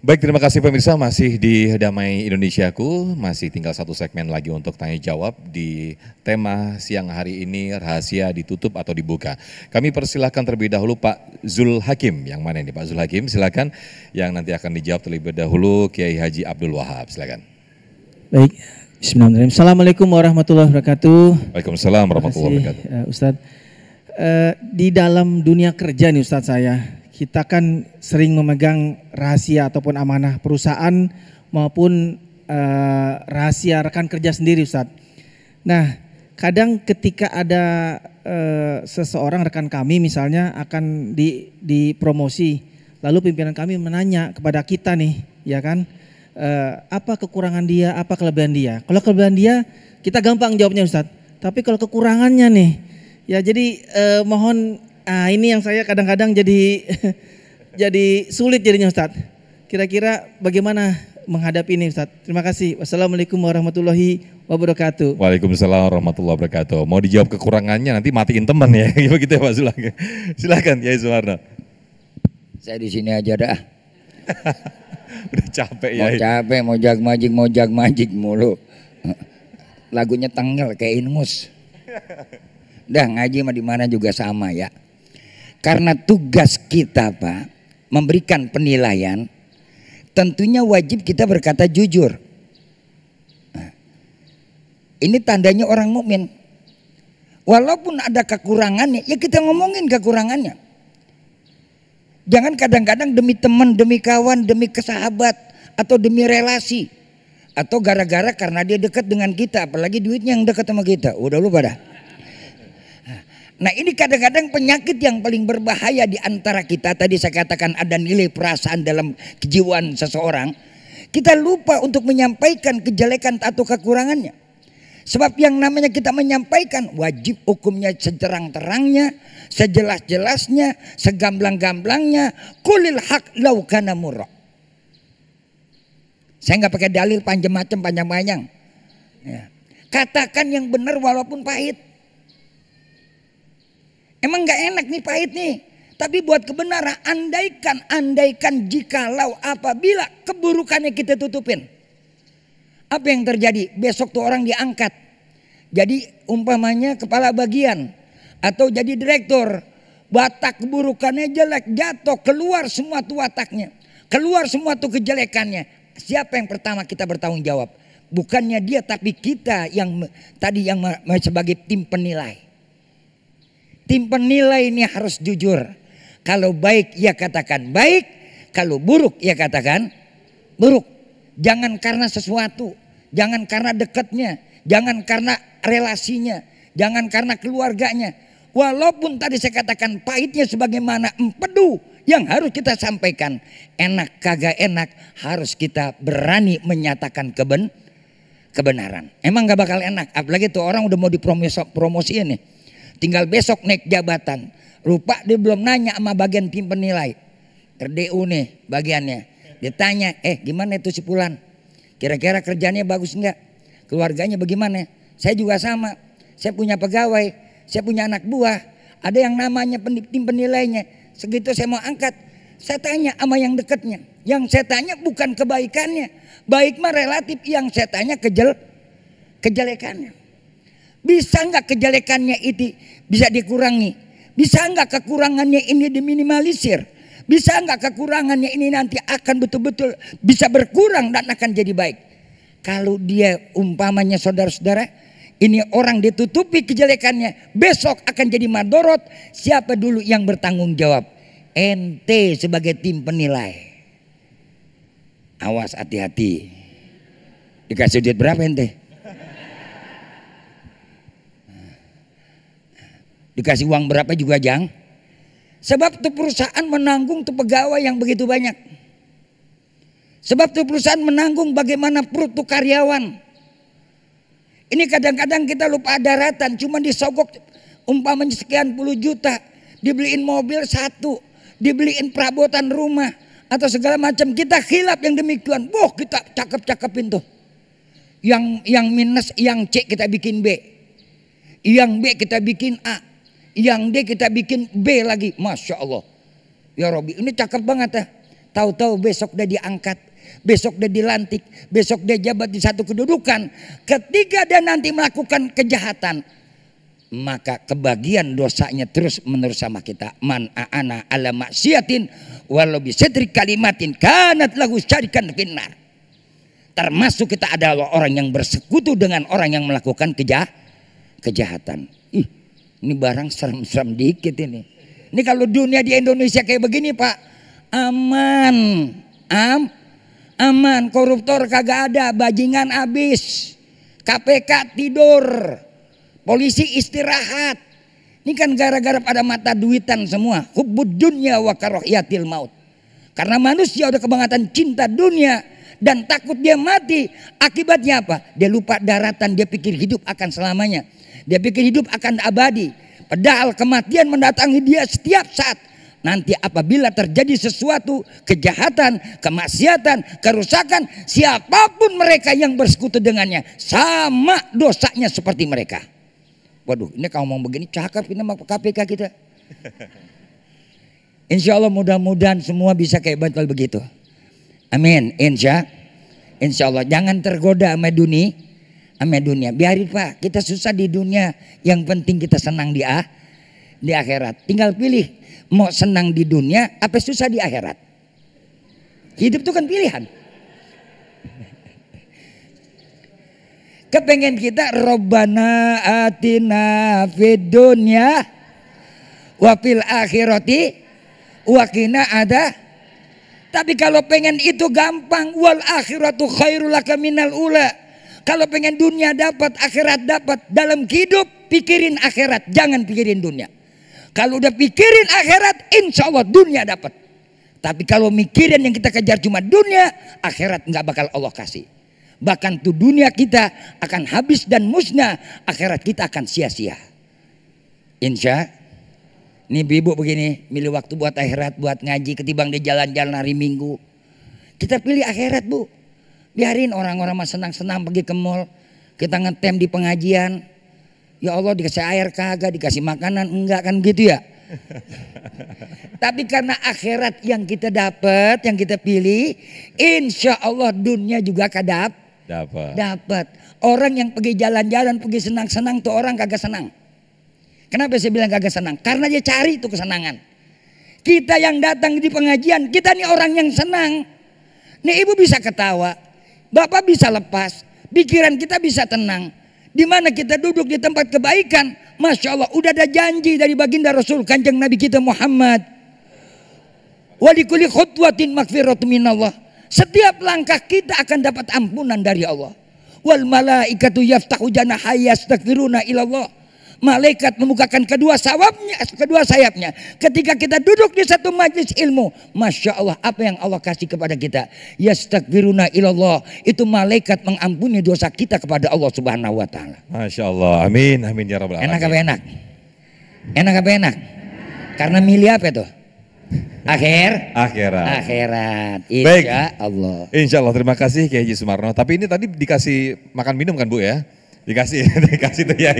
Baik, terima kasih pemirsa, masih di Damai Indonesiaku, masih tinggal satu segmen lagi untuk tanya jawab di tema siang hari ini, rahasia ditutup atau dibuka. Kami persilahkan terlebih dahulu Pak Zul Hakim, yang mana ini Pak Zul Hakim, silakan, yang nanti akan dijawab terlebih dahulu Kiai Haji Abdul Wahab, silakan. Baik, bismillahirrahmanirrahim. Assalamualaikum warahmatullahi wabarakatuh. Waalaikumsalam warahmatullahi wabarakatuh. Ustadz, di dalam dunia kerja nih Ustadz kita kan sering memegang rahasia ataupun amanah perusahaan maupun rahasia rekan kerja sendiri Ustadz. Nah, kadang ketika ada seseorang rekan kami misalnya akan dipromosi, lalu pimpinan kami menanya kepada kita nih, ya kan, apa kekurangan dia, apa kelebihan dia. Kalau kelebihan dia kita gampang jawabnya Ustadz, tapi kalau kekurangannya nih, ya jadi mohon. Ini yang saya kadang-kadang jadi jadi sulit jadinya Ustadz. Kira-kira bagaimana menghadapi ini Ustadz? Terima kasih. Wassalamualaikum warahmatullahi wabarakatuh. Waalaikumsalam warahmatullahi wabarakatuh. Mau dijawab kekurangannya nanti matiin teman ya, begitu ya Pak Zul. Silakan Yai Suwarno. Saya di sini aja dah. Udah capek ya. Mau capek, mau jag-majig mulu. Lagunya tengel kayak Ingus. Dah ngaji mah di mana juga sama ya. Karena tugas kita Pak memberikan penilaian, tentunya wajib kita berkata jujur. Nah, ini tandanya orang mukmin. Walaupun ada kekurangannya, ya kita ngomongin kekurangannya. Jangan kadang-kadang demi teman, demi kawan, demi kesahabat, atau demi relasi, atau gara-gara karena dia dekat dengan kita, apalagi duitnya yang dekat sama kita. Udah lupa dah. Nah ini kadang-kadang penyakit yang paling berbahaya di antara kita. Tadi saya katakan ada nilai perasaan dalam kejiwaan seseorang. Kita lupa untuk menyampaikan kejelekan atau kekurangannya. Sebab yang namanya kita menyampaikan wajib hukumnya seterang-terangnya, sejelas-jelasnya, segamblang-gamblangnya. Qulil haq law kana murra. Saya nggak pakai dalil panjang-panjang. Ya. Katakan yang benar walaupun pahit. Emang gak enak nih pahit nih. Tapi buat kebenaran, andaikan jikalau apabila keburukannya kita tutupin. Apa yang terjadi? Besok tuh orang diangkat. Jadi umpamanya kepala bagian. Atau jadi direktur. Watak keburukannya jelek, jatuh, keluar semua tuh wataknya. Keluar semua tuh kejelekannya. Siapa yang pertama kita bertanggung jawab? Bukannya dia tapi kita yang tadi yang sebagai tim penilai. Tim penilai ini harus jujur. Kalau baik ya katakan baik, kalau buruk ya katakan buruk. Jangan karena sesuatu, jangan karena dekatnya, jangan karena relasinya, jangan karena keluarganya. Walaupun tadi saya katakan pahitnya sebagaimana empedu yang harus kita sampaikan. Enak kagak enak harus kita berani menyatakan kebenaran. Emang gak bakal enak, apalagi tuh orang udah mau dipromosiin nih. Tinggal besok naik jabatan. Rupa dia belum nanya sama bagian tim penilai. RDU nih bagiannya. Dia tanya, gimana itu si Fulan? Kira-kira kerjanya bagus enggak? Keluarganya bagaimana? Saya juga sama. Saya punya pegawai. Saya punya anak buah. Ada yang namanya tim penilainya. Segitu saya mau angkat. Saya tanya sama yang dekatnya. Yang saya tanya bukan kebaikannya. Baik mah relatif. Yang saya tanya kejelekannya. Bisa enggak kejelekannya itu bisa dikurangi? Bisa enggak kekurangannya ini diminimalisir? Bisa enggak kekurangannya ini nanti akan betul-betul bisa berkurang dan akan jadi baik? Kalau dia umpamanya saudara-saudara, ini orang ditutupi kejelekannya, besok akan jadi madorot. Siapa dulu yang bertanggung jawab? Ente sebagai tim penilai. Awas hati-hati. Dikasih duit berapa ente? Dikasih uang berapa juga jang. Sebab tuh perusahaan menanggung tuh pegawai yang begitu banyak. Sebab tuh perusahaan menanggung bagaimana perut tuh karyawan. Ini kadang-kadang kita lupa daratan. Cuma disogok umpamanya sekian puluh juta. Dibeliin mobil satu. Dibeliin perabotan rumah. Atau segala macam. Kita khilaf yang demikian. Boh kita cakep-cakepin tuh. Yang minus, yang C kita bikin B. Yang B kita bikin A. Yang D kita bikin B lagi. Masya Allah. Ya Robi ini cakep banget ya. Tahu-tahu besok dia diangkat, besok dia dilantik, besok dia jabat di satu kedudukan. Ketika dia nanti melakukan kejahatan, maka kebagian dosanya terus menerus sama kita. Man a'ana ala maksiatin walau bisetri kalimatin kanat lahu syarikan finnar. Termasuk kita adalah orang yang bersekutu dengan orang yang melakukan kejahatan. Ih, ini barang serem-serem dikit ini. Ini kalau dunia di Indonesia kayak begini Pak, aman, aman, koruptor kagak ada, bajingan habis, KPK tidur, polisi istirahat. Ini kan gara-gara pada mata duitan semua. Hubbud dunya wa karahiyatil maut. Karena manusia udah kebangetan cinta dunia dan takut dia mati. Akibatnya apa? Dia lupa daratan, dia pikir hidup akan selamanya. Dia pikir hidup akan abadi. Padahal kematian mendatangi dia setiap saat. Nanti apabila terjadi sesuatu kejahatan, kemaksiatan, kerusakan, siapapun mereka yang bersekutu dengannya sama dosanya seperti mereka. Waduh, ini kalau ngomong begini cakep ini sama KPK kita. Insya Allah mudah-mudahan semua bisa kayak betul begitu. Amin. Insya Allah jangan tergoda sama dunia. Biarin Pak, kita susah di dunia, yang penting kita senang di akhirat. Tinggal pilih mau senang di dunia apa susah di akhirat. Hidup itu kan pilihan. Kepengen kita Robbana atina fid dunya wa fil akhirati wa qina ada. Tapi kalau pengen itu gampang, wal akhiratu khairul laka minal ula. Kalau pengen dunia dapat, akhirat dapat, dalam hidup pikirin akhirat, jangan pikirin dunia. Kalau udah pikirin akhirat, insya Allah dunia dapat. Tapi kalau mikirin yang kita kejar cuma dunia, akhirat nggak bakal Allah kasih. Bahkan tuh dunia kita akan habis dan musnah, akhirat kita akan sia-sia. Insya ini ibu begini, milih waktu buat akhirat, buat ngaji ketimbang di jalan-jalan hari Minggu. Kita pilih akhirat Bu. Biarin orang-orang mah senang-senang pergi ke mall, kita ngetem di pengajian. Ya Allah dikasih air kagak, dikasih makanan enggak, kan gitu ya. Tapi karena akhirat yang kita dapat, yang kita pilih, insya Allah dunia juga dapat. Orang yang pergi jalan-jalan, pergi senang-senang tuh orang kagak senang. Kenapa saya bilang kagak senang? Karena dia cari itu kesenangan. Kita yang datang di pengajian, kita nih orang yang senang. Nih ibu bisa ketawa, bapak bisa lepas, pikiran kita bisa tenang. Di mana kita duduk di tempat kebaikan, Masya Allah udah ada janji dari baginda Rasul Kanjeng Nabi kita Muhammad. Walikuli khutwatin maghfiratu minallah. Setiap langkah kita akan dapat ampunan dari Allah. Wal malaikatu yaftahu janahaya yastaghfiruna ilallah. Malaikat membukakan kedua sayapnya. Ketika kita duduk di satu majlis ilmu, Masya Allah apa yang Allah kasih kepada kita. Yastaghfiruna ilallah. Itu malaikat mengampuni dosa kita kepada Allah Subhanahu wa ta'ala. Masya Allah, amin, amin ya rabbal alamin. Enak apa enak? Enak apa enak? Karena milih apa itu? Akhirat. Baik. Insya Allah. Insya Allah, terima kasih Kiai Haji Sumarno. Tapi ini tadi dikasih makan minum kan Bu ya? Dikasih tuh ya.